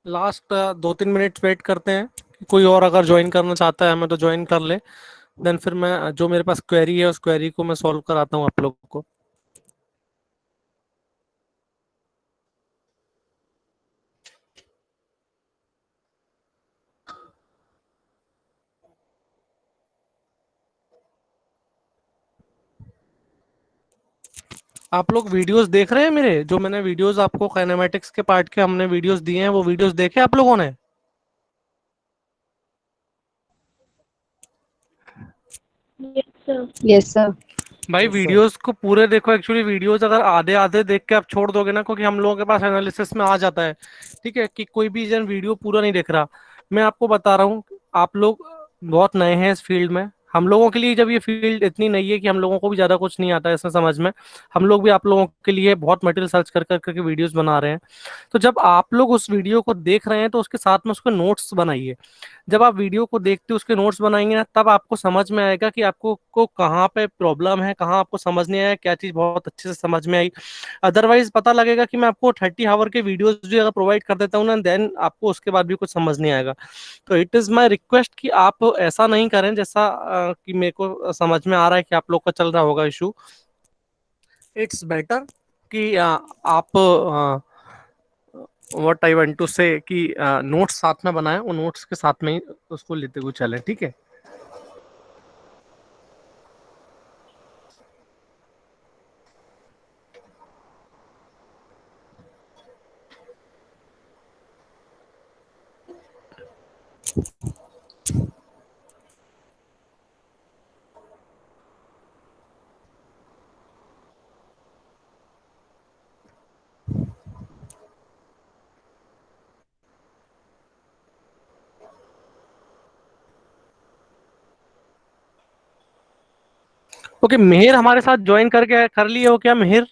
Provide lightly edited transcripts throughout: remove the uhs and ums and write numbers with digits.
Last 2-3 minute wait करते हैं। कोई और अगर ज्वाइन करना चाहता है हमें तो ज्वाइन कर ले। देन फिर मैं जो मेरे पास क्वेरी है उस क्वेरी को मैं सॉल्व कराता हूँ आप लोगों को। आप लोग वीडियोस देख रहे हैं मेरे, जो मैंने वीडियोस आपको काइनेमेटिक्स के पार्ट के हमने वीडियोस दिए हैं, वो वीडियोस देखे आप लोगों ने? Yes sir. भाई वीडियोस को पूरे देखो। एक्चुअली वीडियोस अगर आधे आधे देख के आप छोड़ दोगे ना, क्योंकि हम लोगों के पास एनालिसिस में आ जाता है, ठीक है, कि कोई भी जन वीडियो पूरा नहीं देख रहा। मैं आपको बता रहा हूँ, आप लोग बहुत नए हैं इस फील्ड में। हम लोगों के लिए जब ये फील्ड इतनी नई है कि हम लोगों को भी ज्यादा कुछ नहीं आता है इसमें समझ में, हम लोग भी आप लोगों के लिए बहुत मटेरियल सर्च कर कर करके वीडियोस बना रहे हैं। तो जब आप लोग उस वीडियो को देख रहे हैं तो उसके साथ में उसके नोट्स बनाइए। जब आप वीडियो को देखते उसके नोट्स बनाएंगे ना, तब आपको समझ में आएगा कि आपको को कहाँ पे प्रॉब्लम है, कहाँ आपको समझ नहीं आया, क्या चीज़ बहुत अच्छे से समझ में आई। अदरवाइज पता लगेगा कि मैं आपको 30 आवर के वीडियोस भी अगर प्रोवाइड कर देता हूँ ना, देन आपको उसके बाद भी कुछ समझ नहीं आएगा। तो इट इज़ माई रिक्वेस्ट कि आप ऐसा नहीं करें जैसा कि मेरे को समझ में आ रहा है कि आप लोग का चल रहा होगा इशू। इट्स बेटर कि आप व्हाट आई वांट टू से कि नोट्स साथ में बनाएं, वो नोट्स के साथ में ही उसको लेते हुए चलें, ठीक है। ओके, मिहिर हमारे साथ ज्वाइन करके कर लिए हो क्या मिहिर?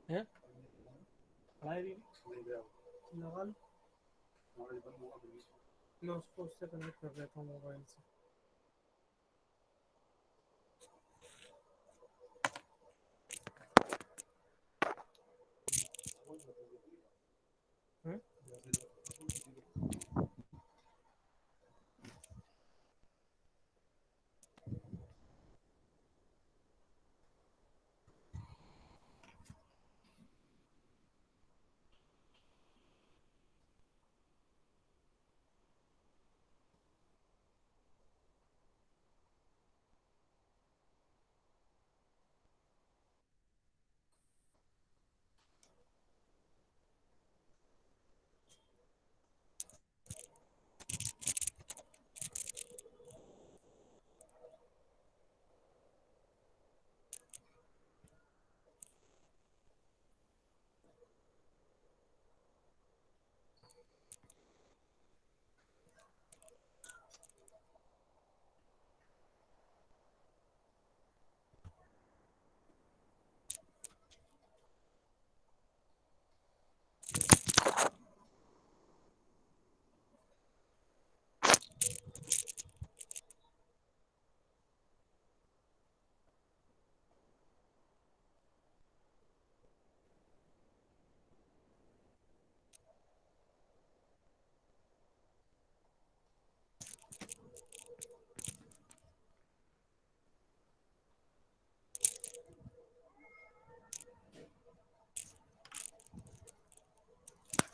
है लगा लो। मैं उसको उससे कनेक्ट कर देता हूँ मोबाइल से। हैं?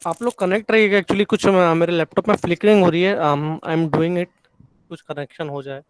आप लोग कनेक्ट रहिएगा, एक्चुअली कुछ मेरे लैपटॉप में फ्लिकरिंग हो रही है, आई एम डूइंग इट, कुछ कनेक्शन हो जाए।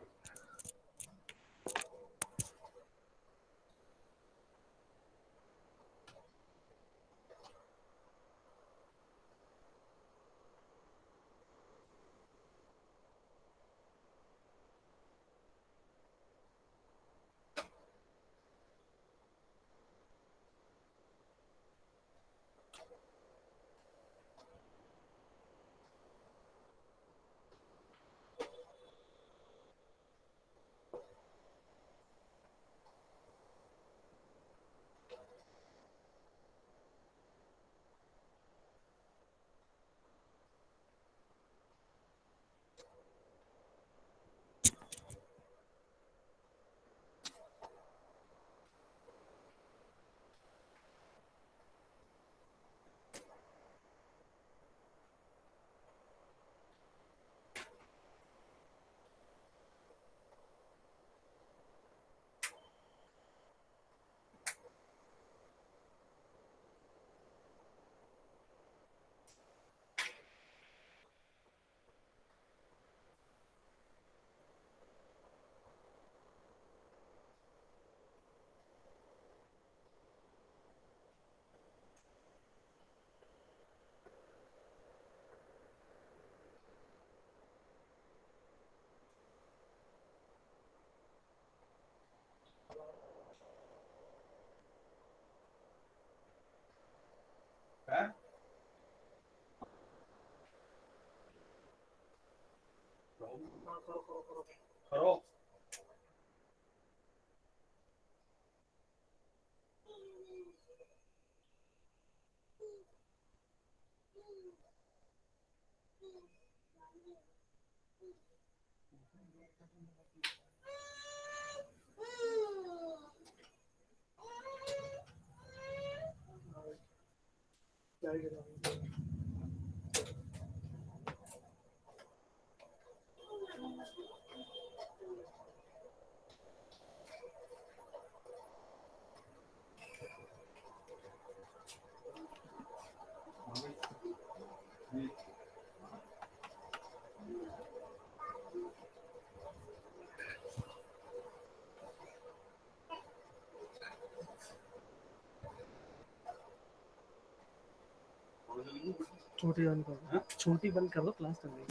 छोटी बंद कर दो, छोटी बंद कर दो, क्लास चल रही है।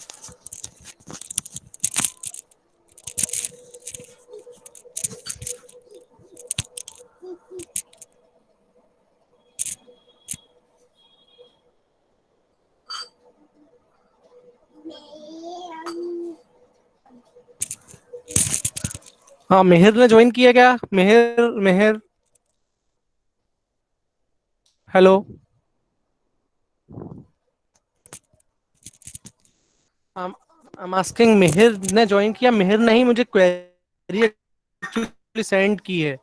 हाँ, मेहर ने ज्वाइन किया क्या? मेहर, मेहर, हेलो। आई एम आस्किंग, मेहर ने ज्वाइन किया? मेहर ने ही मुझे क्वेरी एक्चुअली सेंड की है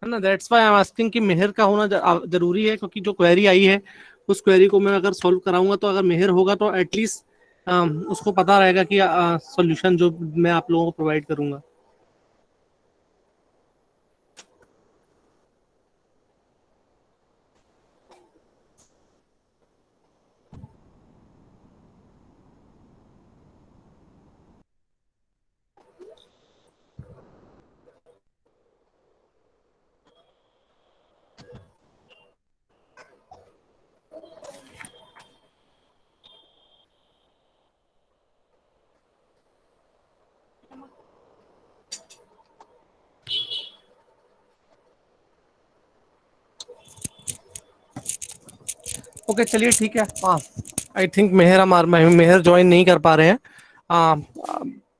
ना, that's why I am asking कि मेहर का होना जरूरी है, क्योंकि जो क्वेरी आई है उस क्वेरी को मैं अगर सॉल्व कराऊंगा तो अगर मेहर होगा तो एटलीस्ट उसको पता रहेगा कि सॉल्यूशन जो मैं आप लोगों को प्रोवाइड करूंगा। ओके, चलिए ठीक है। हाँ, आई थिंक मेहर ज्वाइन नहीं कर पा रहे हैं। आ,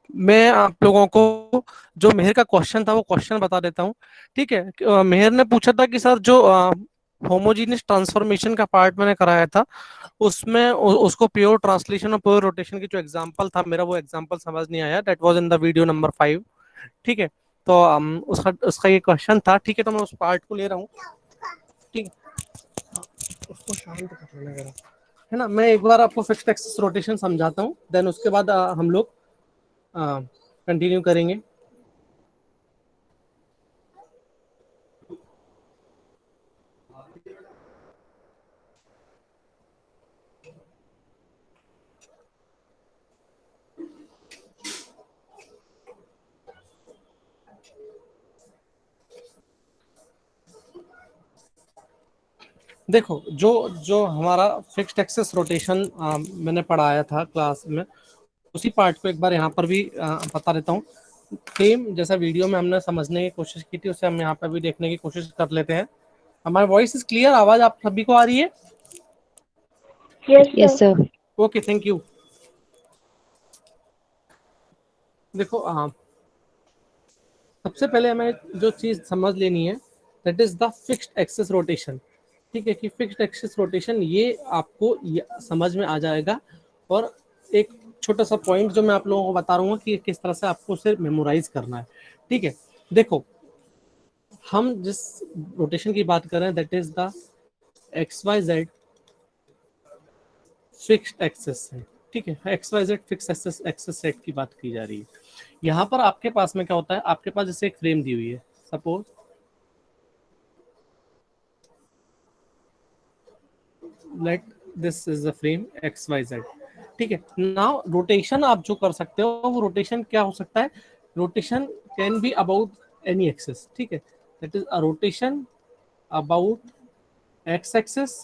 मैं आप लोगों को जो मेहर का क्वेश्चन था वो क्वेश्चन बता देता हूँ। ठीक है, मेहर ने पूछा था कि सर जो होमोजीनियस ट्रांसफॉर्मेशन का पार्ट मैंने कराया था उसमें उसको प्योर ट्रांसलेशन और प्योर रोटेशन की जो एग्जांपल था मेरा, वो एग्जांपल समझ नहीं आया। That was in the video number 5। ठीक है, तो उसका उसका ये क्वेश्चन था। ठीक है, तो मैं उस पार्ट को ले रहा हूँ। ठीक है, उसको शांत कर लेना जरा, है ना। मैं एक बार आपको फिक्स्ड एक्सिस रोटेशन समझाता हूँ, देन उसके बाद हम लोग कंटिन्यू करेंगे। देखो जो जो हमारा फिक्स्ड एक्सेस रोटेशन मैंने पढ़ाया था क्लास में, उसी पार्ट को एक बार यहाँ पर भी बता देता हूँ। सेम जैसा वीडियो में हमने समझने की कोशिश की थी, उसे हम यहाँ पर भी देखने की कोशिश कर लेते हैं। हमारी वॉइस इज क्लियर, आवाज आप सभी को आ रही है? Yes, Yes, sir. sir. Okay, thank you. देखो सबसे पहले हमें जो चीज समझ लेनी है, that is the fixed axis rotation. ठीक है, कि फिक्स्ड एक्सिस रोटेशन ये आपको समझ में आ जाएगा। और एक छोटा सा पॉइंट जो मैं आप लोगों को बता रहा हूँ कि किस तरह से आपको उसे मेमोराइज करना है। ठीक है, देखो हम जिस रोटेशन की बात कर रहे हैं, that is the x y z fixed axis है। ठीक है, x y z fix axis axis set की बात की जा रही है। यहाँ पर आपके पास में क्या होता है, आपके पास जैसे एक फ्रेम दी हुई है, suppose let this is the frame x y z. ठीक है, नाउ रोटेशन आप जो कर सकते हो, वो रोटेशन क्या हो सकता है, rotation can be about any axis. ठीक है, that is a rotation about x axis,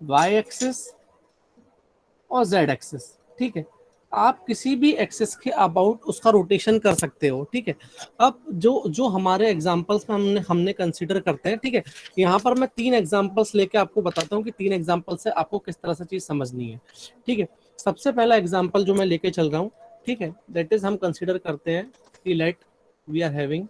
y axis और जेड एक्सिस। ठीक है, आप किसी भी एक्सिस के अबाउट उसका रोटेशन कर सकते हो। ठीक है, अब जो जो हमारे एग्जांपल्स में हमने हमने कंसीडर करते हैं। ठीक है, यहाँ पर मैं 3 एग्जांपल्स लेके आपको बताता हूँ कि 3 एग्जांपल से आपको किस तरह से चीज समझनी है। ठीक है, सबसे पहला एग्जाम्पल जो मैं लेके चल रहा हूँ, ठीक है, दैट इज हम कंसिडर करते हैं कि let we are having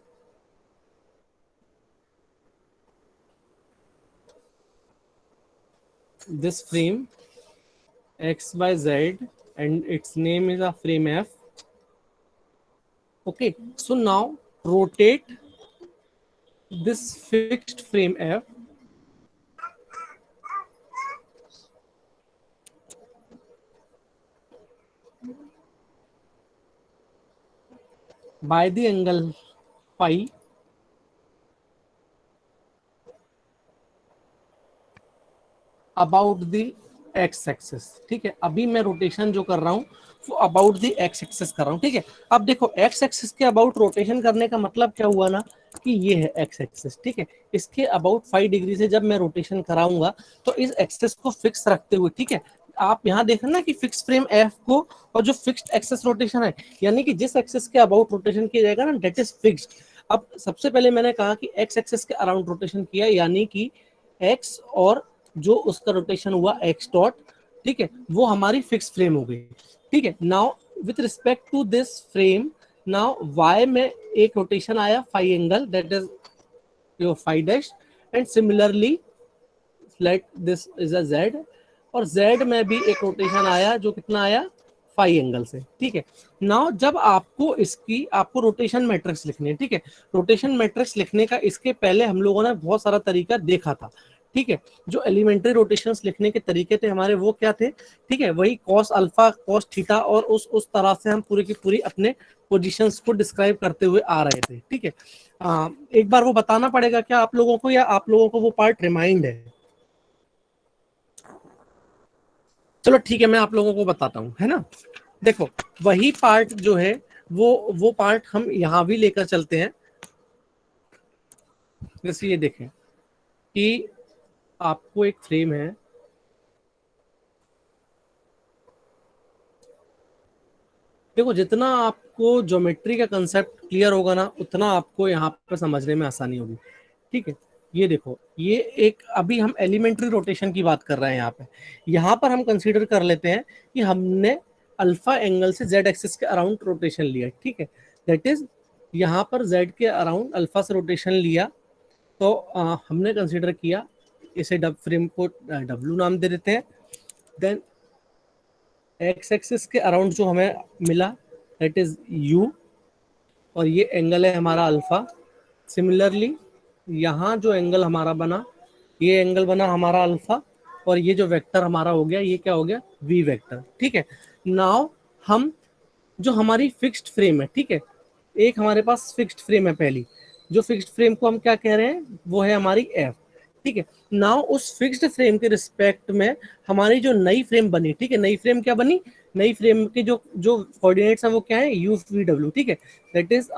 this frame xyz and its name is a frame f. Okay, so now rotate this fixed frame f by the angle phi about the x axis. ठीक है, अभी मैं rotation जो कर रहा हूँ वो about the x axis कर रहा हूँ। ठीक है, अब देखो एक्स एक्सिस के अबाउट रोटेशन करने का मतलब क्या हुआ ना, कि ये है एक्स एक्सिस। ठीक है, इसके अबाउट 5 डिग्री से जब मैं रोटेशन कराऊंगा तो इस एक्सिस को फिक्स रखते हुए, ठीक है, आप यहाँ देख रहे ना कि फिक्स फ्रेम एफ को और जो फिक्स्ड एक्सिस रोटेशन है, यानी कि जिस एक्सिस के अबाउट रोटेशन किया जाएगा ना, दैट इज फिक्स्ड। अब सबसे पहले मैंने कहा कि एक्स एक्सिस के अराउंड रोटेशन किया, यानी कि एक्स और जो उसका रोटेशन हुआ एक्स डॉट, ठीक है, वो हमारी फिक्स फ्रेम हो गई। ठीक है, now with respect to this frame, now y में एक रोटेशन आया phi angle, that is your phi dash, and similarly let this is a z, और जेड में भी एक रोटेशन आया जो कितना आया, फाई एंगल से। ठीक है, नाउ जब आपको इसकी आपको रोटेशन मैट्रिक्स लिखनी है। ठीक है, रोटेशन मैट्रिक्स लिखने का इसके पहले हम लोगों ने बहुत सारा तरीका देखा था। ठीक है, जो एलिमेंट्री रोटेशंस लिखने के तरीके थे हमारे, वो क्या थे, ठीक है, वही कॉस अल्फा कॉस थीटा, और उस तरह से हम पूरी की पूरी अपने पोजीशंस को डिस्क्राइब करते हुए आ रहे थे। ठीक है, एक बार वो बताना पड़ेगा क्या आप लोगों को, या आप लोगों को वो पार्ट रिमाइंड है? चलो ठीक है, मैं आप लोगों को बताता हूँ, है ना। देखो वही पार्ट जो है, वो पार्ट हम यहाँ भी लेकर चलते हैं। जैसे ये देखें कि आपको एक फ्रेम है, देखो जितना आपको ज्योमेट्री का कंसेप्ट क्लियर होगा ना, उतना आपको यहाँ पर समझने में आसानी होगी। ठीक है, ये देखो, ये एक अभी हम एलिमेंट्री रोटेशन की बात कर रहे हैं। यहाँ पर हम कंसीडर कर लेते हैं कि हमने अल्फा एंगल से जेड एक्सिस के अराउंड रोटेशन लिया। ठीक है, दैट इज यहाँ पर जेड के अराउंड अल्फा से रोटेशन लिया, तो हमने कंसीडर किया, इसे डब फ्रेम को डब्ल्यू नाम दे देते हैं। देन एक्स एक्सिस के अराउंड जो हमें मिला, दैट इज यू, और ये एंगल है हमारा अल्फा। सिमिलरली यहाँ जो एंगल हमारा बना, ये एंगल बना हमारा अल्फा, और ये जो वेक्टर हमारा हो गया, ये क्या हो गया, वी वेक्टर। ठीक है, नाउ हम जो हमारी फिक्स्ड फ्रेम है, ठीक है, एक हमारे पास फिक्स्ड फ्रेम है पहली, जो फिक्स्ड फ्रेम को हम क्या कह रहे हैं, वो है हमारी एफ। ठीक है, नाउ उस फिक्स्ड फ्रेम के रिस्पेक्ट में हमारी जो नई फ्रेम बनी, ठीक है, नई फ्रेम क्या बनी, नई फ्रेम के जो जो कोऑर्डिनेट्स हैं वो क्या है, यू वी डब्ल्यू। ठीक है, दैट इज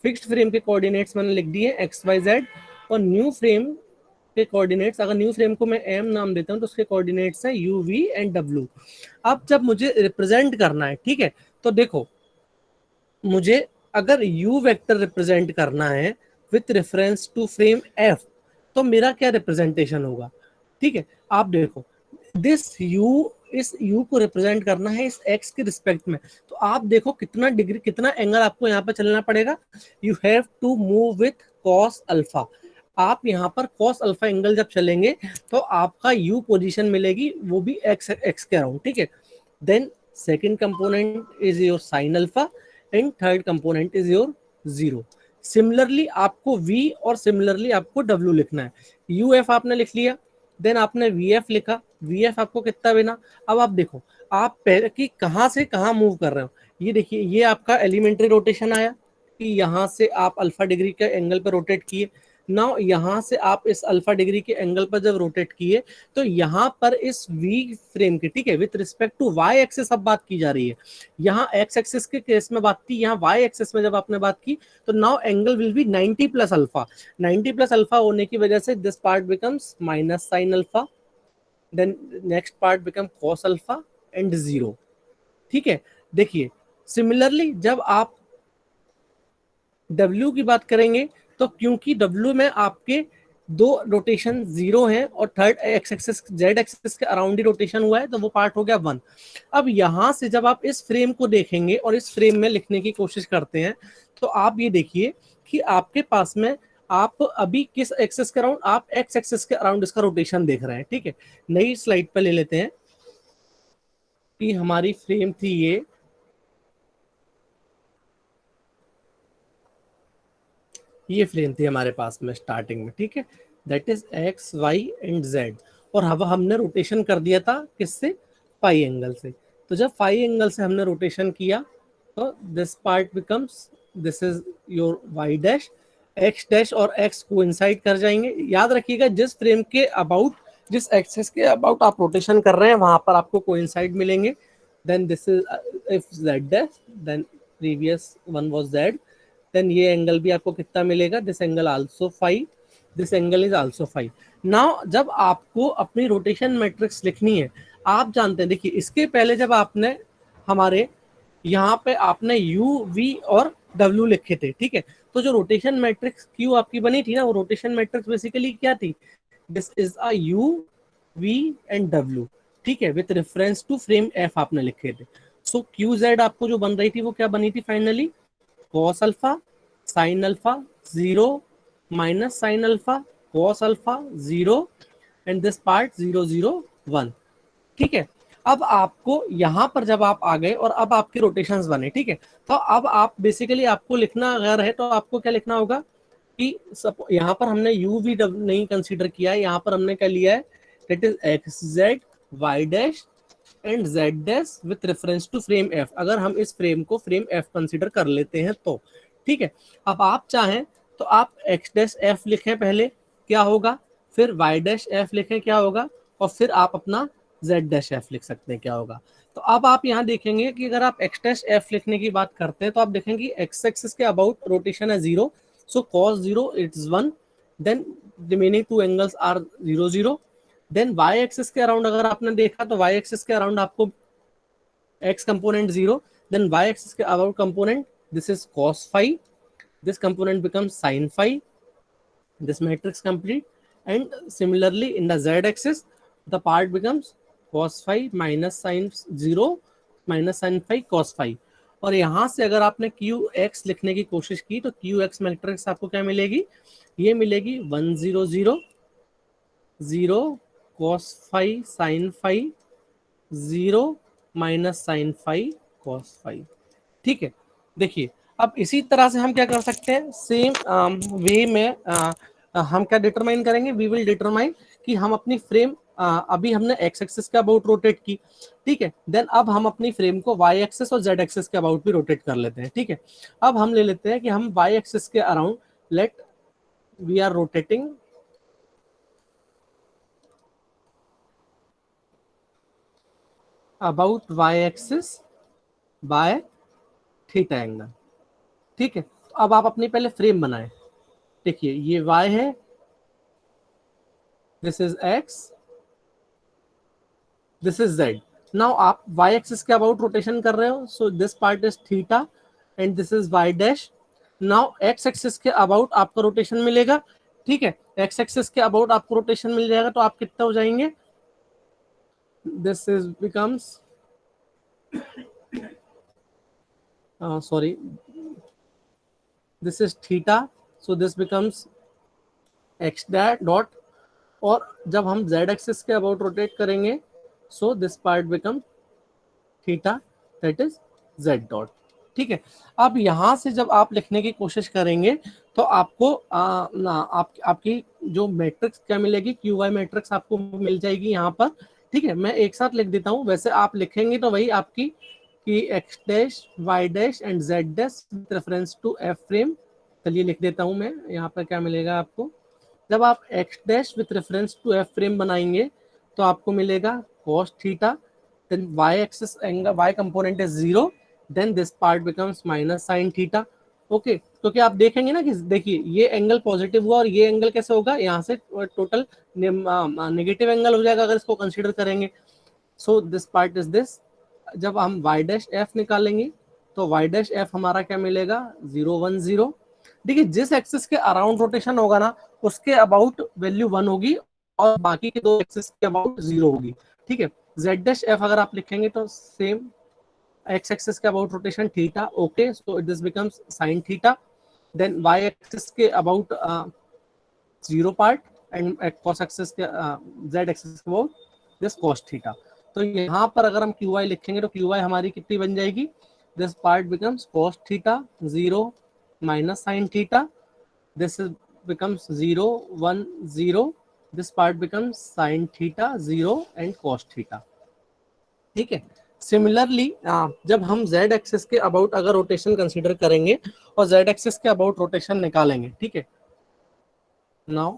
फिक्स्ड फ्रेम के कोऑर्डिनेट्स मैंने लिख दिए एक्स वाई जेड, और न्यू फ्रेम के कोऑर्डिनेट्स, अगर न्यू फ्रेम को मैं एम नाम देता हूँ तो उसके कोऑर्डिनेट्स हैं यू वी एंड डब्ल्यू। अब जब मुझे रिप्रेजेंट करना है, ठीक है, तो देखो मुझे अगर u वेक्टर रिप्रेजेंट करना है with reference to frame f, तो मेरा क्या रिप्रेजेंटेशन होगा? ठीक है, आप देखो दिस u, इस u को रिप्रेजेंट करना है इस x के रिस्पेक्ट में, तो आप देखो कितना डिग्री, कितना एंगल आपको यहाँ पे चलना पड़ेगा। You have to move with cos अल्फा। आप यहाँ पर cos अल्फा एंगल जब चलेंगे तो आपका u पोजीशन मिलेगी, वो भी x के अराउंड, ठीक है। Then second component is your sin alpha and third component is your 0। Similarly आपको v और सिमिलरली आपको w लिखना है। uf आपने लिख लिया, देन आपने vf लिखा, vf आपको कितना बना। अब आप देखो आप पहले कि कहाँ से कहाँ मूव कर रहे हो, ये देखिए ये आपका एलिमेंट्री रोटेशन आया कि यहाँ से आप अल्फा डिग्री के एंगल पर रोटेट किए। नाउ यहाँ से आप इस अल्फा डिग्री के एंगल पर जब रोटेट किए तो यहाँ पर इस वी फ्रेम के, ठीक है, with respect to y axis अब बात की जा रही है। यहाँ एक्स एक्सिस के केस में बात की, यहाँ वाई एक्सिस में जब आपने बात की तो now angle will be 90 plus alpha. 90 plus alpha होने की वजह से this part becomes minus sine alpha, then next part become cos alpha and 0। ठीक है, देखिए सिमिलरली जब आप W की बात करेंगे तो क्योंकि W में आपके दो रोटेशन 0 हैं और third x axis Z axis के अराउंड ही रोटेशन हुआ है, तो वो पार्ट हो गया 1। अब यहां से जब आप इस फ्रेम को देखेंगे और इस फ्रेम में लिखने की कोशिश करते हैं तो आप ये देखिए कि आपके पास में आप अभी किस एक्सिस के अराउंड, आप एक्स एक्सिस के अराउंड इसका रोटेशन देख रहे हैं। ठीक है, नई स्लाइड पर ले लेते हैं कि हमारी फ्रेम थी ये फ्रेम थी हमारे पास में स्टार्टिंग में, ठीक है, that is x y and z. और अब हमने रोटेशन कर दिया था किससे? फाई एंगल से। तो जब फाई एंगल से हमने रोटेशन किया तो this part becomes, this is your y dash, x dash और एक्स कोइंसाइड कर जाएंगे। याद रखिएगा जिस फ्रेम के अबाउट, जिस एक्सेस के अबाउट आप रोटेशन कर रहे हैं वहां पर आपको कोइंसाइड मिलेंगे। Then this is if z dash, then previous one was z, देन ये एंगल भी आपको कितना मिलेगा? This angle also phi, this angle is also phi. Now जब आपको अपनी रोटेशन मैट्रिक्स लिखनी है, आप जानते हैं, देखिए इसके पहले जब आपने हमारे यहाँ पे आपने u v और w लिखे थे, ठीक है, तो जो रोटेशन मैट्रिक्स q आपकी बनी थी ना, वो रोटेशन मैट्रिक्स बेसिकली क्या थी? This is a u v and w, ठीक है, with reference to frame f आपने लिखे थे। सो क्यू जेड आपको जो बन रही थी वो क्या बनी थी finally? cos alpha sin alpha 0 minus sin alpha cos alpha 0 and this part 0 0 1। ठीक है, अब आपको यहां पर जब आप आ गए और अब आपके रोटेशंस बने, ठीक है, तो अब आप बेसिकली आपको लिखना अगर है तो आपको क्या लिखना होगा कि यहाँ पर हमने u v नहीं कंसीडर किया है, यहाँ पर हमने क्या लिया है? That is x z y dash and z dash with reference to frame F. अगर हम इस फ्रेम को फ्रेम एफ कंसीडर कर लेते हैं तो ठीक है। अब आप चाहें तो आप एक्स डैश एफ लिखें पहले, क्या होगा, फिर वाई डैश एफ लिखें क्या होगा, और फिर आप अपना जेड डैश एफ लिख सकते हैं क्या होगा। तो अब आप यहाँ देखेंगे कि अगर आप एक्स डैश एफ लिखने की बात करते हैं तो आप देखेंगे एक्स एक्सिस के अबाउट रोटेशन है 0, so cos 0 it's 1, then remaining two angles are 0 0। Then y axis के अराउंड अगर आपने देखा तो वाई एक्सिस के अराउंड आपको x component 0, then y axis के about component, this is cos phi, this component becomes sin phi, this matrix complete, and similarly in the z axis the part becomes cos phi minus sin 0 minus sin phi cos phi। और यहाँ से अगर आपने qx लिखने की कोशिश की तो qx मैट्रिक्स आपको क्या मिलेगी? ये मिलेगी 1 0 0 0 cos phi sin phi 0 minus sine phi cos phi. ठीक है, देखिए अब इसी तरह से हम क्या कर सकते हैं, सेम वे में हम क्या डिटरमाइन करेंगे? वी विल डिटरमाइन कि हम अपनी फ्रेम अभी हमने एक्स एक्सिस के अबाउट रोटेट की, ठीक है, देन अब हम अपनी फ्रेम को वाई एक्सिस और जेड एक्सिस के अबाउट भी रोटेट कर लेते हैं। ठीक है, अब हम ले लेते हैं कि हम वाई एक्सिस के around let we are rotating about Y axis by theta angle. ठीक है, तो अब आप अपनी पहले फ्रेम बनाएं। देखिए ये y है, this is x, this is z। Now आप y एक्सिस के अबाउट रोटेशन कर रहे हो, सो this part is theta and this is y dash. Now x axis के अबाउट आपका रोटेशन मिलेगा, ठीक है, x एक्सिस के अबाउट आपको रोटेशन मिल जाएगा, तो आप कितना हो जाएंगे, this is becomes sorry, this is theta, so this becomes x dot, और जब हम z एक्सिस के अबाउट रोटेट करेंगे, so this part become theta, that is z dot। ठीक है, अब यहां से जब आप लिखने की कोशिश करेंगे तो आपको आपकी जो मैट्रिक्स क्या मिलेगी, क्यू वाई मैट्रिक्स आपको मिल जाएगी यहाँ पर। ठीक है, मैं एक साथ लिख देता हूँ, वैसे आप लिखेंगे तो वही आपकी कि x dash y dash and z dash with reference to F frame. चलिए लिख देता हूँ मैं, यहाँ पर क्या मिलेगा आपको, जब आप x dash with reference to F frame बनाएंगे तो आपको मिलेगा cos theta, then y axis angle, y component is 0, then this part becomes minus sine theta. Okay, क्योंकि आप देखेंगे ना कि देखिए ये एंगल पॉजिटिव हुआ और ये एंगल कैसे होगा, यहाँ से टोटल नेगेटिव एंगल हो जाएगा अगर इसको कंसीडर करेंगे। सो दिस पार्ट इज दिस। जब हम y डैश एफ निकालेंगे तो y डैश एफ हमारा क्या मिलेगा, 0 1 0। देखिए जिस एक्सिस के अराउंड रोटेशन होगा ना उसके अबाउट वैल्यू 1 होगी और बाकी के दो एक्सिस के अबाउट 0 होगी। ठीक है, z डैश एफ अगर आप लिखेंगे तो सेम x एक्सिस के about rotation theta, okay, so this becomes sin theta, then y axis के about 0 part and cos axis के z एक्सिस के अबाउट दिस cos थीटा। तो यहाँ पर अगर हम क्यू वाई लिखेंगे तो क्यू वाई हमारी कितनी बन जाएगी, this part becomes cos theta 0 minus sin theta, this becomes 0 1 0, this part becomes sin theta 0 and cos theta. ठीक है, सिमिलरली जब हम z एक्सिस के अबाउट अगर रोटेशन कंसीडर करेंगे और z एक्सिस के अबाउट रोटेशन निकालेंगे, ठीक है, नाउ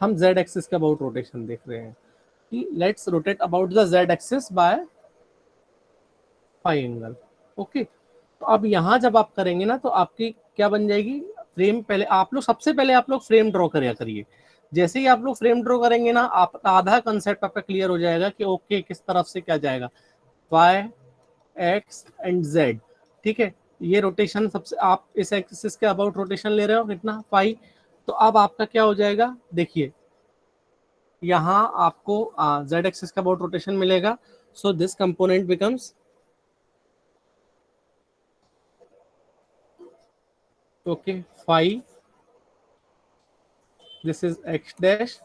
हम z एक्सिस के अबाउट रोटेशन देख रहे हैं कि let's rotate about the z axis by phi angle. Okay, तो अब यहाँ जब आप करेंगे ना तो आपकी क्या बन जाएगी, फ्रेम पहले आप लोग सबसे पहले आप लोग फ्रेम ड्रॉ करिए। जैसे ही आप लोग फ्रेम ड्रॉ करेंगे ना आप आधा कंसेप्ट आपका क्लियर हो जाएगा कि ओके किस तरफ से क्या जाएगा, y x एंड z। ठीक है, ये रोटेशन सबसे आप इस एक्सिस के अबाउट रोटेशन ले रहे हो कितना, फाई। तो अब आपका क्या हो जाएगा, देखिए यहाँ आपको z एक्सिस का अबाउट रोटेशन मिलेगा, so this component becomes okay phi, this is x dash,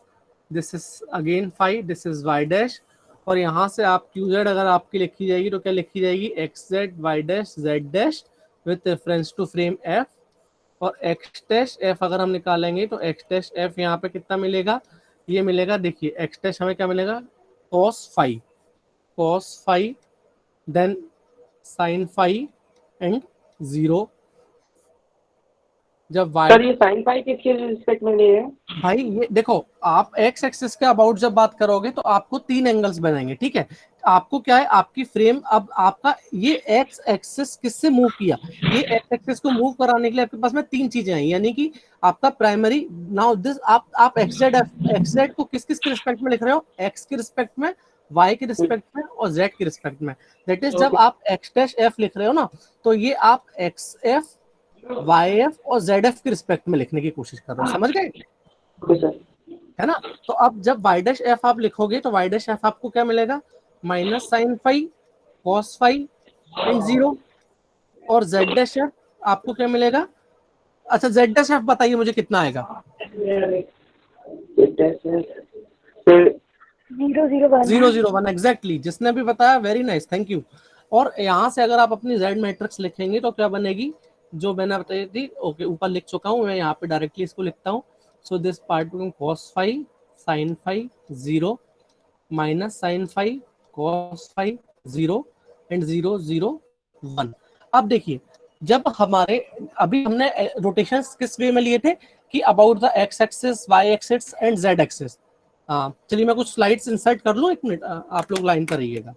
this is again phi, this is y dash, और यहाँ से आप qz अगर आपकी लिखी जाएगी तो क्या लिखी जाएगी, xz y dash z dash with reference to frame f, और x डैश f अगर हम निकालेंगे तो x डैश f यहाँ पे कितना मिलेगा, ये मिलेगा, देखिए x डैश हमें क्या मिलेगा, cos phi then sin phi and 0। जब y, सर ये साइन पाई किसके रिस्पेक्ट में ले रहे हैं? भाई ये देखो आप x एक्सिस के अबाउट जब बात करोगे तो आपको 3 एंगल्स बनेंगे। ठीक है, आपको क्या है, आपकी फ्रेम अब आपका ये x एक्सिस किससे मूव किया, ये x एक्सिस को मूव कराने के लिए आपके पास में 3 चीजें आई, यानी कि आपका प्राइमरी, नाउ दिस आप xz को किस किस के रिस्पेक्ट में लिख रहे हो, x के रिस्पेक्ट में, y के रिस्पेक्ट में और z के रिस्पेक्ट में। दैट इज जब आप x डैश f लिख रहे हो ना तो ये आप xf YF और ZF के रिस्पेक्ट में लिखने की कोशिश कर रहे हो, समझ गए, है ना। तो अब जब y डैश f आप लिखोगे तो y डैश f आपको क्या मिलेगा, minus sine phi cos phi and 0, और z डैश f आपको क्या मिलेगा, अच्छा z डैश f बताइए मुझे कितना आएगा, 0 0 1 एग्जैक्टली, जिसने भी बताया वेरी नाइस, थैंक यू। और यहाँ से अगर आप अपनी z मैट्रिक्स लिखेंगे तो क्या बनेगी, जो मैंने बताई थी, ओके ऊपर लिख चुका हूँ मैं, यहाँ पे डायरेक्टली इसको लिखता हूँ। So this part cos phi sin phi 0 minus sin phi cos phi 0 and 0 0 1। अब देखिए जब हमारे अभी हमने रोटेशंस किस वे में लिए थे कि about the x axis y axis and z axis. चलिए मैं कुछ स्लाइड्स इंसर्ट कर लूँ, 1 मिनट आप लोग लाइन पर रहिएगा।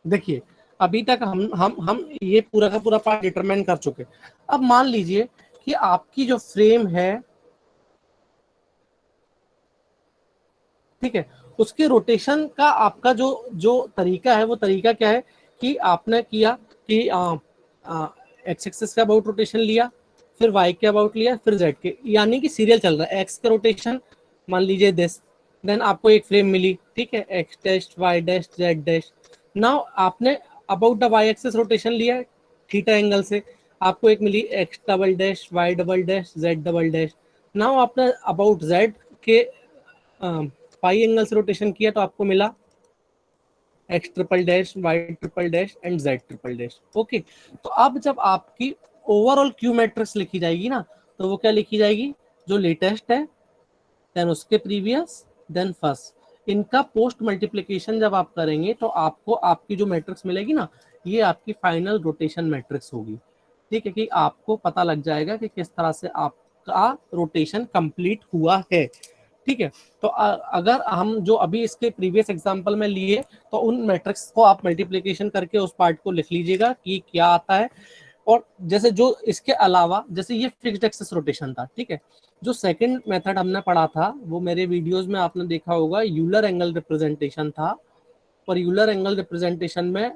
देखिए अभी तक हम ये पूरा का पूरा पार्ट डिटरमाइन कर चुके। अब मान लीजिए कि आपकी जो फ्रेम है, ठीक है, उसके रोटेशन का आपका जो जो तरीका है वो तरीका क्या है कि आपने किया कि एक्स एक्सिस का अबाउट रोटेशन लिया, फिर वाई के अबाउट लिया, फिर जेड के, यानी कि सीरियल चल रहा है। एक्स का रोटेशन मान लीजिए दिस, देन आपको एक फ्रेम मिली, ठीक है, x dash y dash z dash. Now आपने about the y axis rotation लिया थीटा एंगल से, आपको एक मिली x double dash y double dash z double dash. Now आपने अबाउट जेड के पाई एंगल से रोटेशन किया तो आपको मिला x triple dash y triple dash and z triple dash. Okay, तो अब जब आपकी ओवरऑल क्यू मैट्रिक्स लिखी जाएगी ना, तो वो क्या लिखी जाएगी, जो लेटेस्ट है, देन उसके प्रीवियस, देन फर्स्ट, इनका पोस्ट मल्टीप्लीकेशन जब आप करेंगे तो आपको आपकी जो मैट्रिक्स मिलेगी ना, ये आपकी फाइनल रोटेशन मैट्रिक्स होगी। ठीक है, कि आपको पता लग जाएगा कि किस तरह से आपका रोटेशन कंप्लीट हुआ है। ठीक है, तो अगर हम जो अभी इसके प्रीवियस एग्जांपल में लिए, तो उन मैट्रिक्स को आप मल्टीप्लिकेशन करके उस पार्ट को लिख लीजिएगा कि क्या आता है। और जैसे जो इसके अलावा, जैसे ये फिक्स्ड एक्सिस रोटेशन था, ठीक है, जो सेकंड मेथड हमने पढ़ा था वो मेरे वीडियोस में आपने देखा होगा, यूलर एंगल रिप्रेजेंटेशन था। और यूलर एंगल रिप्रेजेंटेशन में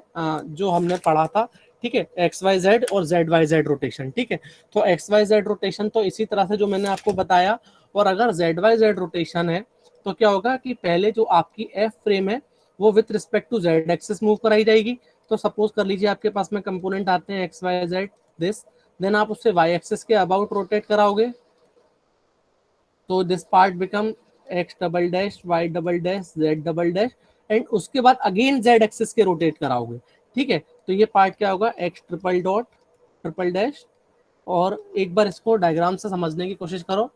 जो हमने पढ़ा था, ठीक है, एक्स वाई जेड और जेड वाई जेड रोटेशन। ठीक है, तो एक्स वाई जेड रोटेशन तो इसी तरह से जो मैंने आपको बताया। और अगर जेड वाई जेड रोटेशन है तो क्या होगा कि पहले जो आपकी एफ फ्रेम है वो with respect to z axis move कराई जाएगी। तो सपोज कर लीजिए आपके पास में कंपोनेंट आते हैं x y z this, then आप उससे वाई एक्सिस के अबाउट रोटेट कराओगे, तो this part become x double dash y double dash z double dash, and उसके बाद अगेन जेड एक्सिस के रोटेट कराओगे। ठीक है, तो ये पार्ट क्या होगा, x triple dot triple dash. और एक बार इसको डायग्राम से समझने की कोशिश करो।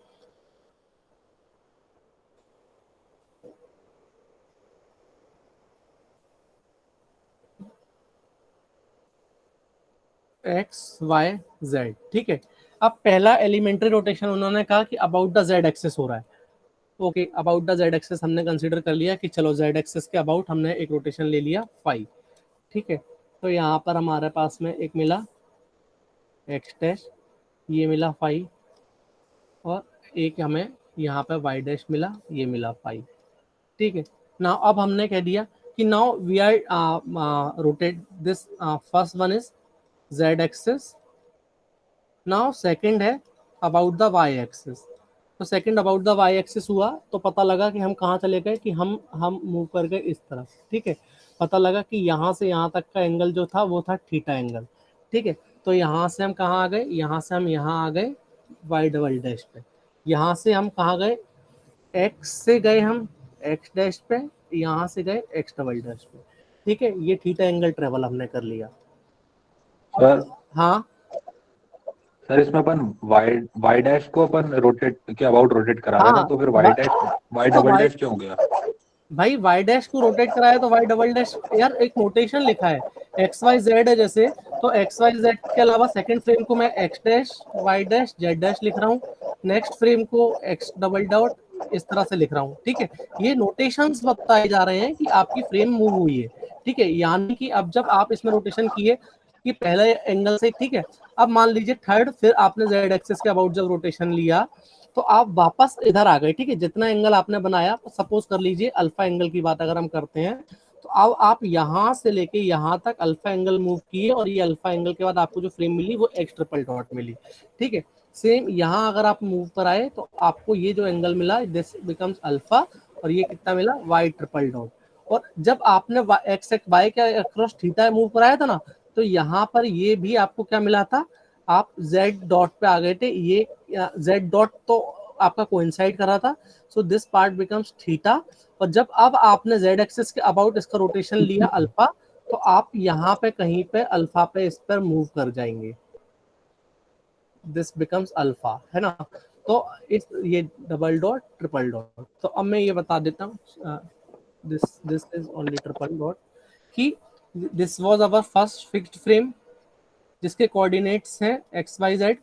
एक्स वाई जेड, ठीक है। अब पहला एलिमेंट्री रोटेशन उन्होंने कहा कि अबाउट द जेड एक्सिस हो रहा है। Okay, about the Z axis हमने कंसीडर कर लिया कि चलो जेड एक्सिस के अबाउट हमने एक रोटेशन ले लिया फाइव। ठीक है, तो यहाँ पर हमारे पास में एक मिला एक्स डैश, ये मिला फाइव, और एक हमें यहाँ पे वाई डैश मिला, ये मिला फाइव। ठीक है, नाउ अब हमने कह दिया कि now we are rotate this, first one is z axis, now second है अबाउट द वाई एक्सिस। तो second about the y axis हुआ तो पता लगा कि हम कहाँ चले गए, कि हम मूव कर गए इस तरफ। ठीक है, पता लगा कि यहाँ से यहाँ तक का एंगल जो था वो था थीटा एंगल। ठीक है, तो यहाँ से हम कहाँ आ गए, यहाँ से हम यहाँ आ गए वाई डबल डैश पे। यहाँ से हम कहाँ गए, एक्स से गए हम एक्स डैश पे, यहाँ से गए एक्स डबल डैश पे। ठीक है, ये थीटा एंगल ट्रेवल हमने कर लिया। सर हाँ, सर इसमें अपन वाई वाई डैश को अपन रोटेट के अबाउट रोटेट करा रहे हाँ, ना, तो फिर वाई डैश वाई तो डबल वाई, डैश क्यों हो गया? भाई वाई डैश को रोटेट कराया तो वाई डबल डैश, यार एक नोटेशन लिखा है, एक्स वाई जेड है जैसे, तो एक्स वाई जेड के अलावा सेकंड फ्रेम को मैं x dash y dash z dash लिख रहा हूँ, नेक्स्ट फ्रेम को एक्स डबल डॉट इस तरह से लिख रहा हूँ। ठीक है, ये नोटेशंस बताए जा रहे हैं कि आपकी फ्रेम मूव हुई है। ठीक है, यानी कि अब जब आप इसमें रोटेशन किए कि पहले एंगल से, ठीक है, अब मान लीजिए थर्ड, फिर आपने जेड एक्सिस के अबाउट जब रोटेशन लिया तो आप वापस इधर आ गए। ठीक है, जितना एंगल आपने बनाया, सपोज कर लीजिए अल्फा एंगल की बात अगर हम करते हैं, तो अब आप यहाँ से लेके यहाँ तक अल्फा एंगल मूव किए, और ये अल्फा एंगल के बाद आपको जो फ्रेम मिली वो एक्स ट्रिपल डॉट मिली। ठीक है, सेम यहाँ अगर आप मूव पर आए तो आपको ये जो एंगल मिला दिस बिकम्स अल्फा, और ये कितना मिला वाई ट्रिपल डॉट। और जब आपने एक्स एक्स वाई के अक्रॉस थीटा मूव पर आया था ना, तो यहाँ पर ये भी आपको क्या मिला था, आप z डॉट पे आ गए थे, ये z डॉट तो आपका कोइंसाइड कर रहा था, सो दिस पार्ट बिकम्स थीटा। और जब अब आपने z एक्सिस के अबाउट इसका रोटेशन लिया अल्फा, तो आप यहाँ पे कहीं पे अल्फा पे इस पर मूव कर जाएंगे, दिस बिकम्स अल्फा, है ना। तो इस ये डबल डॉट ट्रिपल डॉट, तो अब मैं ये बता देता हूँ, this this is only triple dot, कि this was our first fixed frame जिसके कोऑर्डिनेट्स हैं एक्स वाई जेड।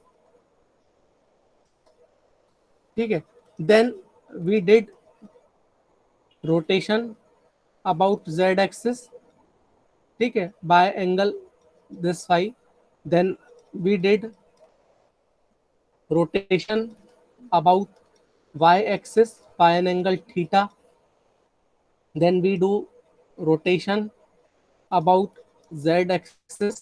ठीक है, then we did rotation about z axis, ठीक है, by angle this phi, then we did rotation about y axis by an angle theta, then we do rotation about z axis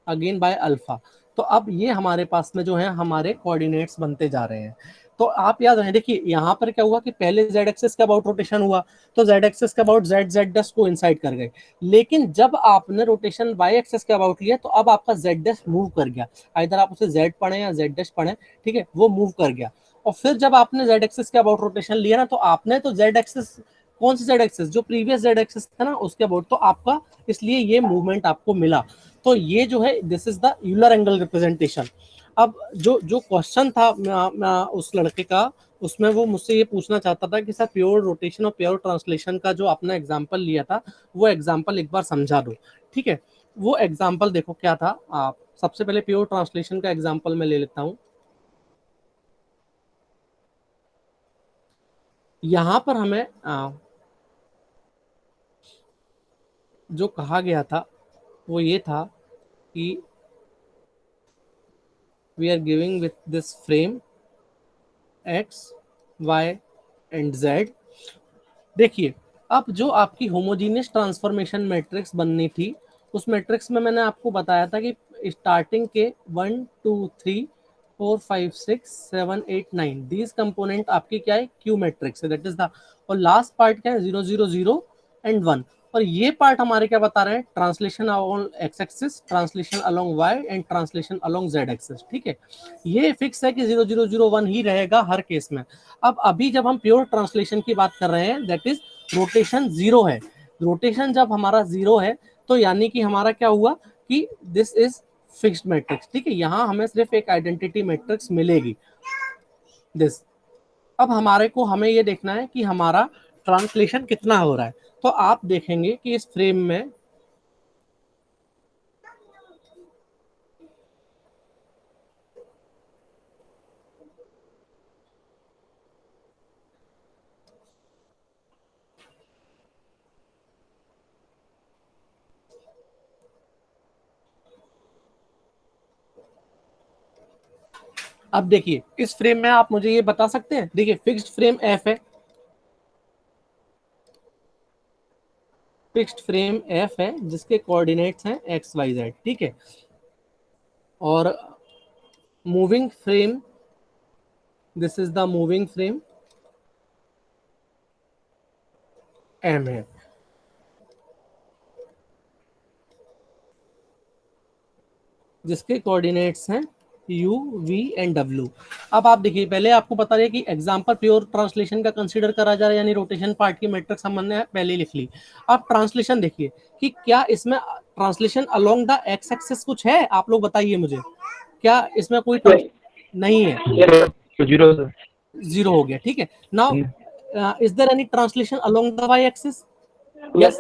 again by alpha। तो अब ये हमारे पास में जो है हमारे कोऑर्डिनेट्स बनते जा रहे हैं। तो आप याद रखें, देखिए यहाँ पर क्या हुआ कि पहले z एक्सिस के अबाउट रोटेशन हुआ, तो z एक्सिस के अबाउट z डैश को इनसाइड कर गए, लेकिन जब आपने रोटेशन y एक्सिस के अबाउट लिया तो अब आपका z डैश मूव कर गया, इधर आप उसे z पढ़े या z डैश पढ़े, ठीक है, वो मूव कर गया। और फिर जब आपने z एक्सिस के अबाउट रोटेशन लिया ना, तो आपने तो z एक्सिस, कौन सी z एक्सिस, जो प्रीवियस z एक्सिस था ना उसके अबाउट, तो आपका इसलिए ये मूवमेंट आपको मिला। तो ये जो है this is the Euler angle representation. अब जो जो क्वेश्चन था उस लड़के का, उसमें वो मुझसे ये पूछना चाहता था कि सर प्योर रोटेशन और प्योर ट्रांसलेशन का जो आपने एग्जांपल लिया था वो एग्जांपल एक बार समझा दो। ठीक है, वो एग्जांपल देखो क्या था। आप सबसे पहले प्योर ट्रांसलेशन का एग्जांपल मैं ले लेता हूं। यहां पर हमें जो कहा गया था वो ये था कि we are giving with this frame x y and z। देखिए अब जो आपकी होमोजीनियस ट्रांसफॉर्मेशन मैट्रिक्स बननी थी, उस मैट्रिक्स में मैंने आपको बताया था कि स्टार्टिंग के 1 2 3 4 5 6 7 8 9 दीज कंपोनेंट आपकी क्या है, क्यू मैट्रिक्स है, दैट इज द, और लास्ट पार्ट क्या है 0 0 0 एंड 1। और ये पार्ट हमारे क्या बता रहे हैं, translation along x axis, translation along y and translation along z axis. ठीक है, ये फिक्स है कि 0 0 0 1 ही रहेगा हर केस में। अब अभी जब हम प्योर ट्रांसलेशन की बात कर रहे हैं, दैट इज रोटेशन 0 है। रोटेशन जब हमारा 0 है तो यानी कि हमारा क्या हुआ कि दिस इज फिक्स्ड मैट्रिक्स। ठीक है, यहां हमें सिर्फ एक आइडेंटिटी मैट्रिक्स मिलेगी दिस। अब हमारे को हमें ये देखना है कि हमारा ट्रांसलेशन कितना हो रहा है। तो आप देखेंगे कि इस फ्रेम में अब देखिए इस फ्रेम में आप मुझे ये बता सकते हैं, देखिए फिक्स्ड फ्रेम एफ है, फिक्स्ड फ्रेम एफ है जिसके कोऑर्डिनेट्स हैं एक्स वाई जेड। ठीक है, और moving frame, this is the moving frame M है, जिसके कोऑर्डिनेट्स हैं u v एंड w। अब आप देखिए पहले आपको बता रहे कि एग्जांपल प्योर ट्रांसलेशन का कंसीडर करा जा रहा है, यानी रोटेशन पार्ट की मैट्रिक्स हमने पहले ही लिख ली। अब ट्रांसलेशन देखिए कि क्या इसमें translation along the x axis कुछ है, आप लोग बताइए मुझे, क्या इसमें कोई नहीं है, जीरो हो गया। ठीक है, now is there any translation along the y axis? Yes,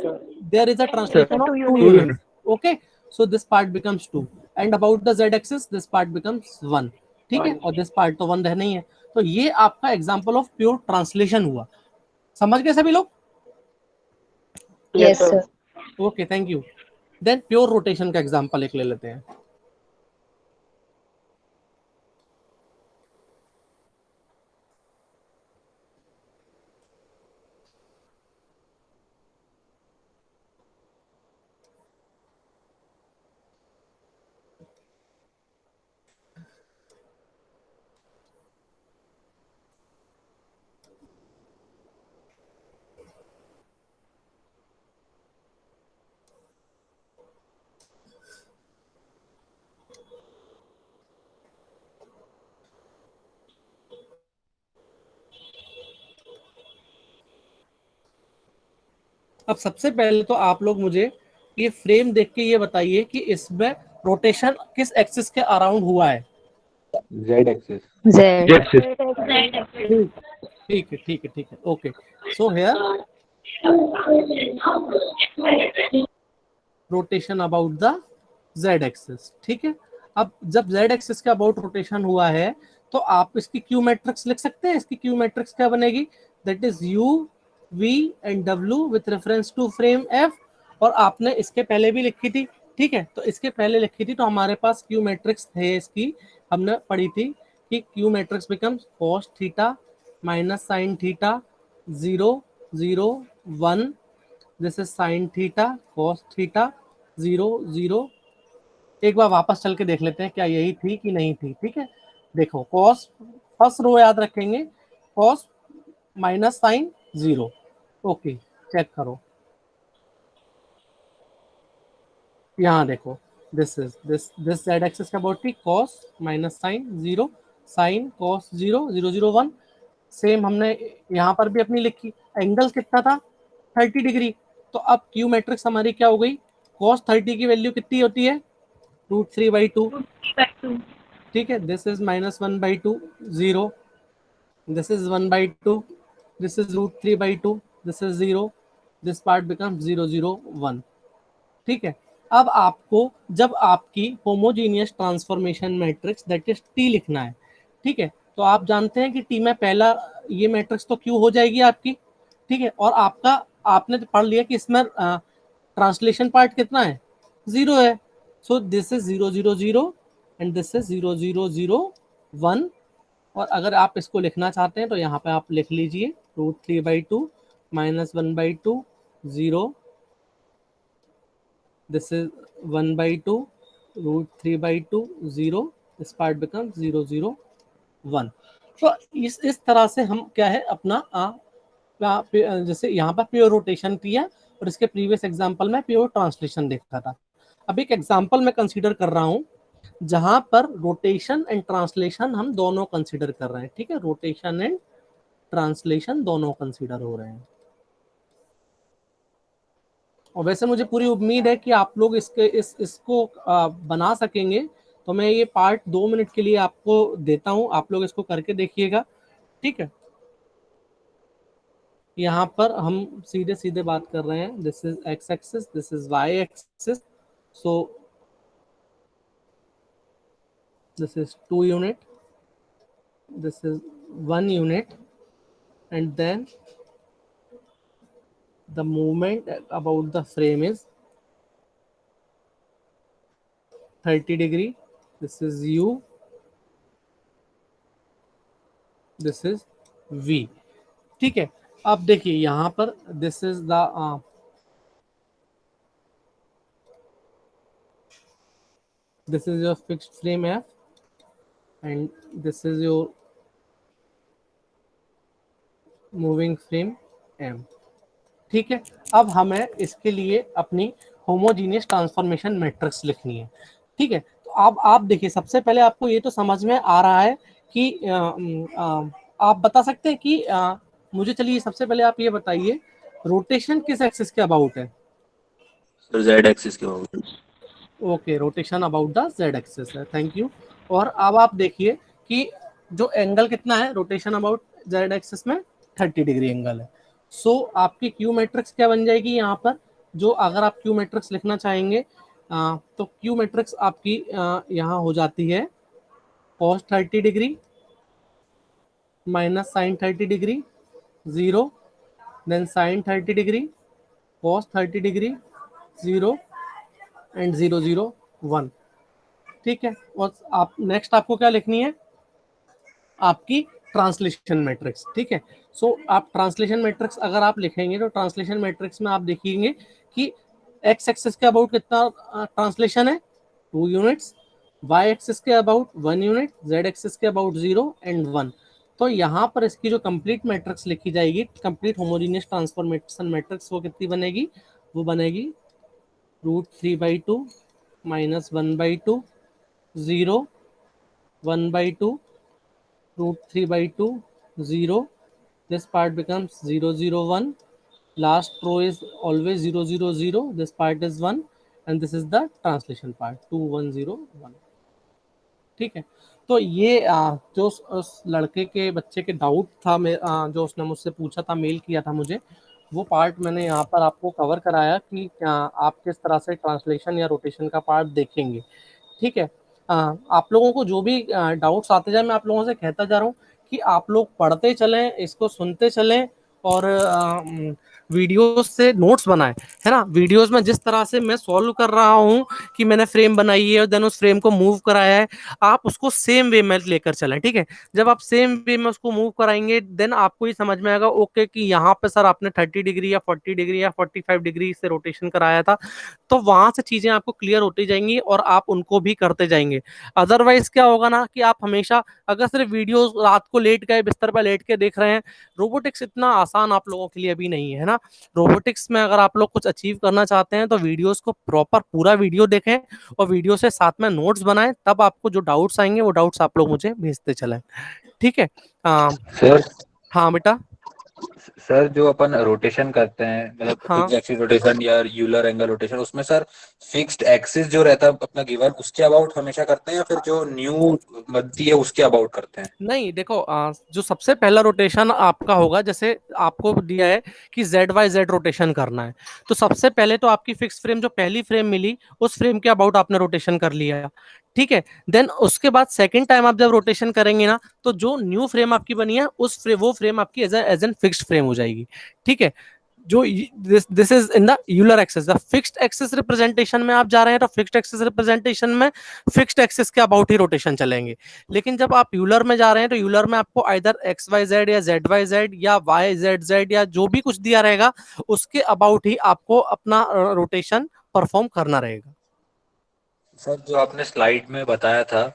there is a translation of 2 units. Okay, so this part becomes 2 and about the z axis this part becomes 1। ठीक है, और this part तो 1 रहना ही है। तो ये आपका example of pure translation हुआ। समझ गए सभी लोग? Yes, sir. Okay, thank you. Then pure rotation का एग्जांपल एक ले लेते हैं। अब सबसे पहले तो आप लोग मुझे ये फ्रेम देख के ये बताइए कि इसमें रोटेशन किस एक्सिस के अराउंड हुआ है। Z axis. ठीक है ठीक है ठीक है, okay. So here rotation about the z axis. ठीक है, अब जब z एक्सिस के अबाउट रोटेशन हुआ है तो आप इसकी क्यू मैट्रिक्स लिख सकते हैं। इसकी क्यू मैट्रिक्स क्या बनेगी, that is u v and w with reference to frame f। और आपने इसके पहले भी लिखी थी, ठीक है। तो इसके पहले लिखी थी तो हमारे पास क्यू मैट्रिक्स है इसकी, हमने पढ़ी थी कि Q matrix becomes cos theta minus sine theta 0 0 1, this is sine theta cos theta 0 0। एक बार वापस चल के देख लेते हैं क्या यही थी कि नहीं थी, ठीक है। देखो कॉस, फर्स्ट रो याद रखेंगे, cos minus sine 0, okay check करो, यहाँ देखो दिस जेड एक्सिस का अबाउट थी cos minus sine 0, sine cos 0 0 0 1। Same हमने यहाँ पर भी अपनी लिखी, एंगल कितना था 30 डिग्री। तो अब क्यू मैट्रिक्स हमारी क्या हो गई, कॉस 30 की वैल्यू कितनी होती है √3/2, ठीक है। This is -1/2 0, this is 1/2, this is √3/2, this is 0, this part becomes 0 0 1, ठीक है। अब आपको जब आपकी homogeneous transformation matrix that is T लिखना है, ठीक है। तो आप जानते हैं कि टी में पहला ये मैट्रिक्स तो क्यू हो जाएगी आपकी, ठीक है। और आपका आपने तो पढ़ लिया कि इसमें ट्रांसलेशन पार्ट कितना है 0 है, सो this is 0 0 0 and this is 0 0 0 1। और अगर आप इसको लिखना चाहते हैं तो यहाँ पे आप लिख लीजिए √3/2 -1/2 0, this is 1/2 √3/2 0, this part becomes 0 0 1। तो इस तरह से हम क्या है अपना जैसे यहाँ पर प्योर रोटेशन किया और इसके प्रीवियस एग्जांपल में प्योर ट्रांसलेशन देखा था। अब एक एग्जांपल मैं कंसीडर कर रहा हूँ जहां पर रोटेशन एंड ट्रांसलेशन हम दोनों कंसीडर कर रहे हैं, ठीक है। रोटेशन एंड ट्रांसलेशन दोनों कंसीडर हो रहे हैं। और वैसे मुझे पूरी उम्मीद है कि आप लोग इसको बना सकेंगे। तो मैं ये पार्ट 2 मिनट के लिए आपको देता हूं, आप लोग इसको करके देखिएगा, ठीक है। यहाँ पर हम सीधे सीधे बात कर रहे हैं, this is x axis, this is y axis, so this is 2 unit, this is 1 unit, and then the movement about the frame is 30 degree, this is u, this is v, ठीक है। अब देखिए यहाँ पर this is the this is your fixed frame f and this is your moving frame m, ठीक है। अब हमें इसके लिए अपनी होमोजीनियस ट्रांसफॉर्मेशन मैट्रिक्स लिखनी है, ठीक है। तो अब आप देखिए सबसे पहले आपको ये तो समझ में आ रहा है कि आप बता सकते हैं कि मुझे चलिए सबसे पहले आप ये बताइए रोटेशन किस एक्सिस के अबाउट है। सर जेड एक्सिस के about. Okay, rotation about the Z axis है, थैंक यू। और अब आप देखिए कि जो एंगल कितना है रोटेशन अबाउट जेड एक्सिस में 30 डिग्री एंगल है। सो आपकी क्यू मैट्रिक्स क्या बन जाएगी यहाँ पर, जो अगर आप क्यू मैट्रिक्स लिखना चाहेंगे तो क्यू मैट्रिक्स आपकी यहाँ हो जाती है cos 30 degree minus sine 30 degree 0, then sine 30 degree cos 30 degree 0 and 0 0 1, ठीक है। और आप नेक्स्ट आपको क्या लिखनी है, आपकी ट्रांसलेशन मैट्रिक्स, ठीक है। सो आप ट्रांसलेशन मैट्रिक्स अगर आप लिखेंगे तो ट्रांसलेशन मैट्रिक्स में आप देखेंगे कि एक्स एक्सिस के अबाउट कितना ट्रांसलेशन है 2 यूनिट्स, वाई एक्सिस के अबाउट 1 यूनिट, जेड एक्सिस के अबाउट 0 एंड 1। तो यहाँ पर इसकी जो कंप्लीट मैट्रिक्स लिखी जाएगी, कंप्लीट होमोजेनियस ट्रांसफॉर्मेशन मैट्रिक्स, वो कितनी बनेगी, वो बनेगी √3/2 -1/2 0 1/2 √3/2 0, this part becomes 0 0 1, last row is always 0 0 0, this part is 1 and this is the translation part 2 1 0 1, ठीक है। तो ये जो उस लड़के के बच्चे के डाउट था जो उसने मुझसे पूछा था, मेल किया था मुझे, वो पार्ट मैंने यहाँ पर आपको कवर कराया कि आप किस तरह से ट्रांसलेशन या रोटेशन का पार्ट देखेंगे, ठीक है। आप लोगों को जो भी डाउट्स आते जाए, मैं आप लोगों से कहता जा रहा हूँ कि आप लोग पढ़ते चलें, इसको सुनते चलें और वीडियोस से नोट्स बनाए, है ना। वीडियोस में जिस तरह से मैं सॉल्व कर रहा हूँ कि मैंने फ्रेम बनाई है और देन उस फ्रेम को मूव कराया है, आप उसको सेम वे में लेकर चलें, ठीक है। जब आप सेम वे में उसको मूव कराएंगे देन आपको ये समझ में आएगा ओके कि यहाँ पे सर आपने 30 डिग्री या 40 डिग्री या 45 डिग्री से रोटेशन कराया था। तो वहां से चीजें आपको क्लियर होती जाएंगी और आप उनको भी करते जाएंगे। अदरवाइज क्या होगा ना कि आप हमेशा अगर सिर्फ वीडियो रात को लेट गए बिस्तर पर लेट के देख रहे हैं, रोबोटिक्स इतना आसान आप लोगों के लिए अभी नहीं है ना। रोबोटिक्स में अगर आप लोग कुछ अचीव करना चाहते हैं तो वीडियोस को प्रॉपर पूरा वीडियो देखें और वीडियो से साथ में नोट्स बनाएं, तब आपको जो डाउट्स आएंगे वो डाउट्स आप लोग मुझे भेजते चलें, ठीक है। सर हाँ बेटा। सर जो अपन रोटेशन करते हैं, मतलब हाँ फिक्स एक्सिस रोटेशन या यूलर एंगल रोटेशन, उसमें सर फिक्स्ड एक्सिस जो रहता है अपना गिवन, उसके अबाउट हमेशा करते हैं या फिर जो न्यू बनती है उसके अबाउट करते हैं? नहीं देखो, जो सबसे पहला रोटेशन आपका होगा, जैसे आपको दिया है कि जेड वाई जेड रोटेशन करना है, तो सबसे पहले तो आपकी फिक्स फ्रेम जो पहली फ्रेम मिली उस फ्रेम के अबाउट आपने रोटेशन कर लिया, ठीक है। देन उसके बाद सेकंड टाइम आप जब रोटेशन करेंगे ना, तो जो न्यू फ्रेम आपकी बनी है वो फ्रेम आपकी एज एन फिक्स्ड फ्रेम हो जाएगी, ठीक है। जो this is in the Euler axis, the fixed axis representation में आप जा रहे हैं तो फिक्स्ड एक्सिस रिप्रेजेंटेशन में फिक्स्ड एक्सिस के अबाउट ही रोटेशन चलेंगे। लेकिन जब आप यूलर में जा रहे हैं तो यूलर में आपको आइदर एक्स वाई जेड या जेड वाई जेड या वाई जेड जेड या जो भी कुछ दिया रहेगा उसके अबाउट ही आपको अपना रोटेशन परफॉर्म करना रहेगा। सर जो आपने स्लाइड में बताया था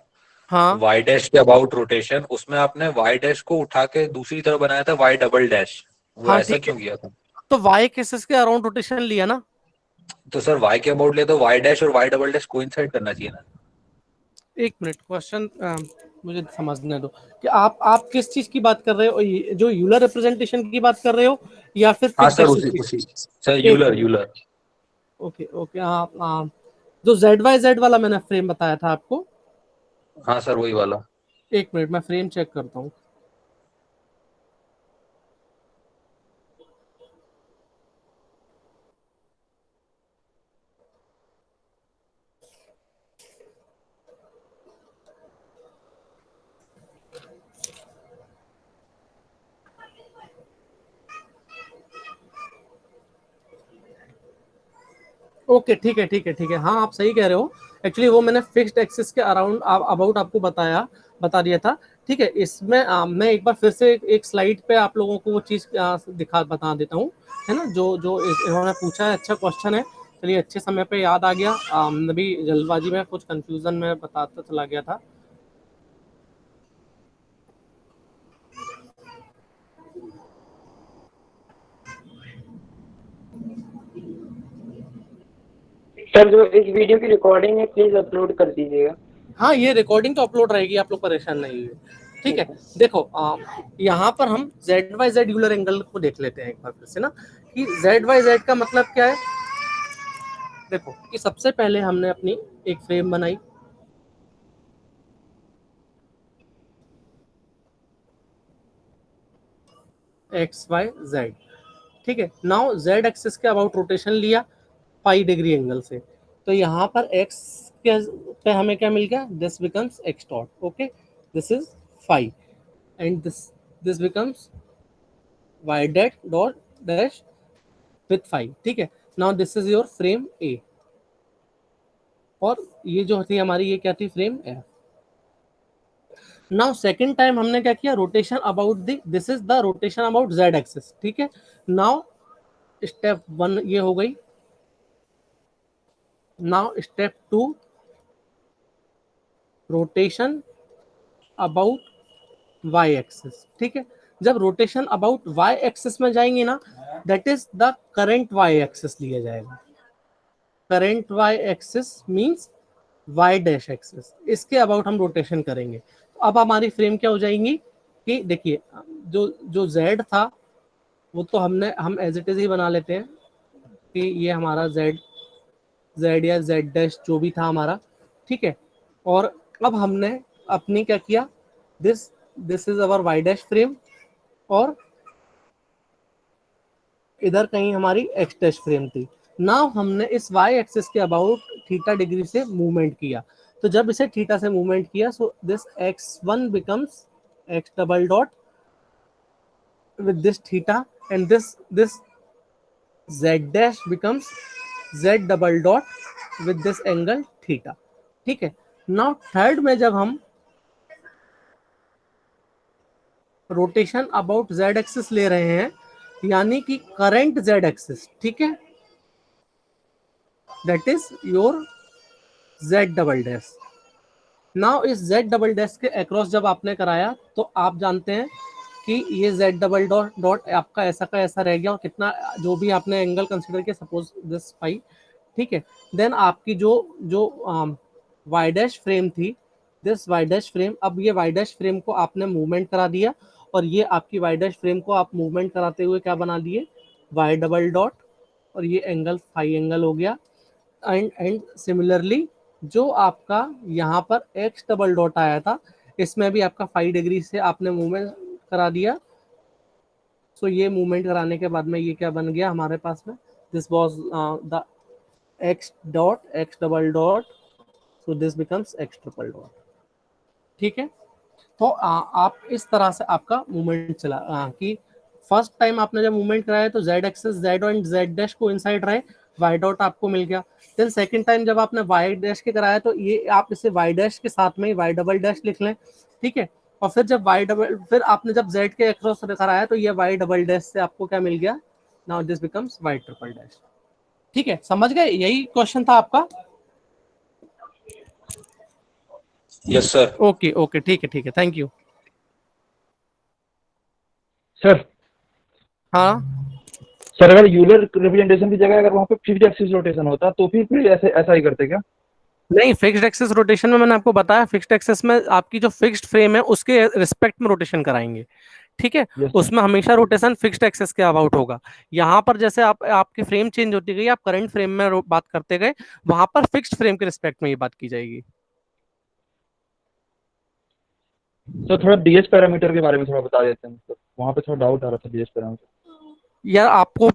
हाँ वाई डैश के अबाउट रोटेशन, उसमें आपने वाई डैश को उठा के दूसरी तरफ बनाया था वाई डबल डैश, वो हाँ ऐसा ठीक है, क्यों किया था? तो वाई एक्सिस के अराउंड रोटेशन लिया ना। तो सर वाई के अबाउट ले तो वाई डैश और वाई डबल डैश कोइंसाइड करना चाहिए ना? एक मिनट, क्वेश्चन मुझे समझने दो कि आप किस चीज की बात कर रहे हो, जो यूलर रिप्रेजेंटेशन की बात कर रहे हो या फिर हाँ फिक्स्ड सर, एक्सिस उसी की। उसी सर, एक Euler minute, Euler. Okay okay, हाँ, जो जेड वाई जेड वाला मैंने फ्रेम बताया था आपको। हाँ सर, वही वाला। एक मिनट मैं फ्रेम चेक करता हूँ। ओके ठीक है ठीक है ठीक है, हाँ आप सही कह रहे हो। एक्चुअली वो मैंने फिक्स्ड एक्सिस के अराउंड अबाउट आपको बता दिया था, ठीक है। इसमें मैं एक बार फिर से एक स्लाइड पे आप लोगों को वो चीज़ बता देता हूँ, है ना। जो जो इन्होंने पूछा है, अच्छा क्वेश्चन है। चलिए अच्छे समय पे याद आ गया, अभी जल्दबाजी में कुछ कंफ्यूजन में बताता चला गया था। सर जो इस वीडियो की रिकॉर्डिंग है प्लीज अपलोड कर दीजिएगा। हाँ ये रिकॉर्डिंग तो अपलोड रहेगी, आप लोग परेशान नहीं हुए, ठीक है। देखो यहाँ पर हम z y z Euler angle को देख लेते हैं एक बार फिर से ना, कि जेड वाई जेड का मतलब क्या है। देखो कि सबसे पहले हमने अपनी एक फ्रेम बनाई, एक्स वाई जेड, ठीक है। नाउ जेड एक्सिस के अबाउट रोटेशन लिया 5 डिग्री एंगल से, तो यहाँ पर एक्स के पे हमें क्या मिल गया, this becomes X dot, okay, this is 5 and this becomes Y that dot dash with 5, ठीक है। Now this is your frame A, और ये जो थी हमारी ये क्या थी, frame F. Now second time हमने क्या किया, rotation about this is the rotation about Z axis, ठीक है। नाउ स्टेप 1 ये हो गई। Now step 2, rotation about Y axis, ठीक है। जब रोटेशन अबाउट वाई एक्सिस में जाएंगे ना, that is the current y axis लिया जाएगा। Current y axis means y dash axis, इसके अबाउट हम रोटेशन करेंगे। तो अब हमारी फ्रेम क्या हो जाएंगी कि देखिए, जो जो जेड था वो तो हम एज इट इज ही बना लेते हैं कि ये हमारा जेड जेड या जेड डैश जो भी था हमारा, ठीक है। और अब हमने अपनी क्या किया, this this is our y dash frame, और इधर कहीं हमारी एक्स डैश फ्रेम थी। नाउ हमने इस वाई एक्सिस के अबाउट थीटा डिग्री से मूवमेंट किया, तो जब इसे थीटा से मूवमेंट किया, so this x1 becomes x double dot with this theta and this z dash becomes z double dot with this angle theta. ठीक है, नाउ थर्ड में जब हम रोटेशन अबाउट z एक्सिस ले रहे हैं, यानी कि करंट z एक्सिस, ठीक है, that is your z double dash. Now इस z डबल डैश के अक्रॉस जब आपने कराया तो आप जानते हैं कि ये z डबल डॉट डॉट आपका ऐसा का ऐसा रह गया, और कितना जो भी आपने एंगल कंसीडर किया, सपोज दिस फाई, ठीक है। देन आपकी जो जो y डैश फ्रेम थी, दिस y डैश फ्रेम, अब ये y डैश फ्रेम को आपने मूवमेंट करा दिया, और ये आपकी y डैश फ्रेम को आप मूवमेंट कराते हुए क्या बना दिए, y डबल डॉट, और ये एंगल फाई एंगल हो गया। एंड सिमिलरली जो आपका यहाँ पर x डबल डॉट आया था, इसमें भी आपका 5 डिग्री से आपने मूवमेंट करा दिया। सो ये मूवमेंट कराने के बाद में ये क्या बन गया हमारे पास में, this was the x dot x double dot, so this becomes x triple dot. ठीक है, तो आप इस तरह से आपका मूवमेंट चला कि फर्स्ट टाइम आपने जब मूवमेंट कराया तो z axis z and z dash को इनसाइड रहे, y डॉट आपको मिल गया। देन सेकंड टाइम जब आपने y डैश के कराया तो ये आप इसे y डैश के साथ में y डबल डैश लिख लें, ठीक है। और फिर जब y डबल, फिर आपने जब z के अक्रॉस कराया तो ये y डबल डैश से आपको क्या मिल गया, now this becomes y triple dash. ठीक है, समझ गए, यही क्वेश्चन था आपका। Yes sir. ओके ओके, ठीक है ठीक है, थैंक यू। सर हाँ सर अगर यूलर रिप्रेजेंटेशन की जगह अगर वहाँ पे फिक्स्ड एक्सिस रोटेशन होता तो फिर ऐसे ऐसा ही करते क्या? नहीं, फिक्स्ड एक्सिस रोटेशन में मैंने आपको बताया, फिक्स्ड एक्सिस में आपकी जो फिक्स्ड फ्रेम है उसके रिस्पेक्ट में रोटेशन कराएंगे, ठीक है। Yes, sir. उसमें हमेशा रोटेशन फिक्स्ड एक्सिस के अबाउट होगा। यहाँ पर जैसे आपकी फ्रेम चेंज होती गई, आप करंट फ्रेम में बात करते गए, वहां पर फिक्स्ड फ्रेम के रिस्पेक्ट में ये बात की जाएगी। तो थोड़ा डीएच पैरामीटर के बारे में थोड़ा बता देते हैं, मतलब वहाँ पे थोड़ा डाउट आ रहा था डीएच पैरामीटर। यार आपको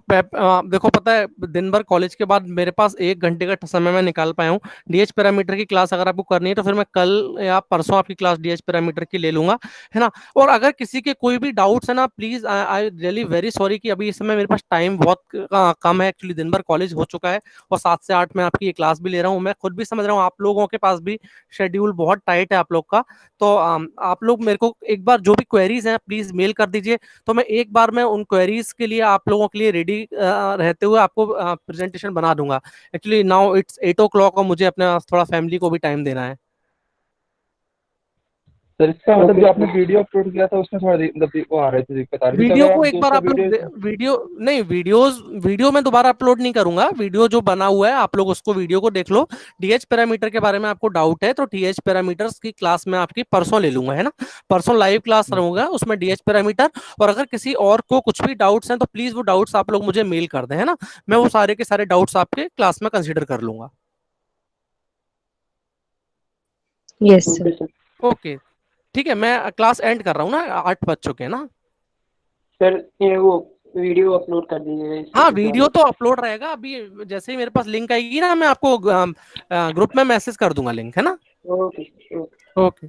देखो पता है, दिन भर कॉलेज के बाद मेरे पास 1 घंटे का समय मैं निकाल पाया हूँ। डीएच पैरामीटर की क्लास अगर आपको करनी है तो फिर मैं कल या परसों आपकी क्लास डीएच पैरामीटर की ले लूंगा, है ना। और अगर किसी के कोई भी डाउट्स है ना, please I really very sorry कि अभी इस समय मेरे पास टाइम बहुत कम है, एक्चुअली दिन भर कॉलेज हो चुका है, और 7 से 8 में आपकी ये क्लास भी ले रहा हूँ। मैं खुद भी समझ रहा हूँ आप लोगों के पास भी शेड्यूल बहुत टाइट है आप लोग का, तो आप लोग मेरे को एक बार जो भी क्वेरीज हैं प्लीज मेल कर दीजिए, तो मैं एक बार में उन क्वेरीज के लिए आप लोगों के लिए रेडी रहते हुए आपको प्रेजेंटेशन बना दूंगा। एक्चुअली नाउ इट्स 8 o'clock और मुझे अपना थोड़ा फैमिली को भी टाइम देना है। सर इसका मतलब जो आपने वीडियो अपलोड किया था उसमें थोड़ा मतलब वो आ रही थी, दिक्कत आ रही थी। वीडियो तो को अगर एक बार आप लोग वीडियो नहीं, वीडियो में दोबारा अपलोड नहीं करूंगा, वीडियो जो बना हुआ है आप लोग उसको वीडियो को देख लो। डीएच पैरामीटर के बारे में आपको डाउट है तो डीएच पैरामीटर्स की क्लास में आपकी परसों ले लूंगा, है ना। परसों लाइव क्लास रहूंगा उसमें डीएच पैरामीटर, और अगर किसी और को कुछ भी डाउट्स हैं तो प्लीज वो डाउट्स आप लोग मुझे मेल कर दें, है ना। मैं वो सारे के सारे डाउट्स आपके क्लास में कंसिडर कर लूंगा। Yes sir. ओके ठीक है, मैं क्लास एंड कर रहा हूँ ना, 8 बज चुके हैं ना। सर ये वो वीडियो अपलोड कर दीजिएगा। हाँ वीडियो तो अपलोड रहेगा, अभी जैसे ही मेरे पास लिंक आएगी ना मैं आपको ग्रुप में मैसेज कर दूंगा लिंक, है ना। Okay okay. ओके।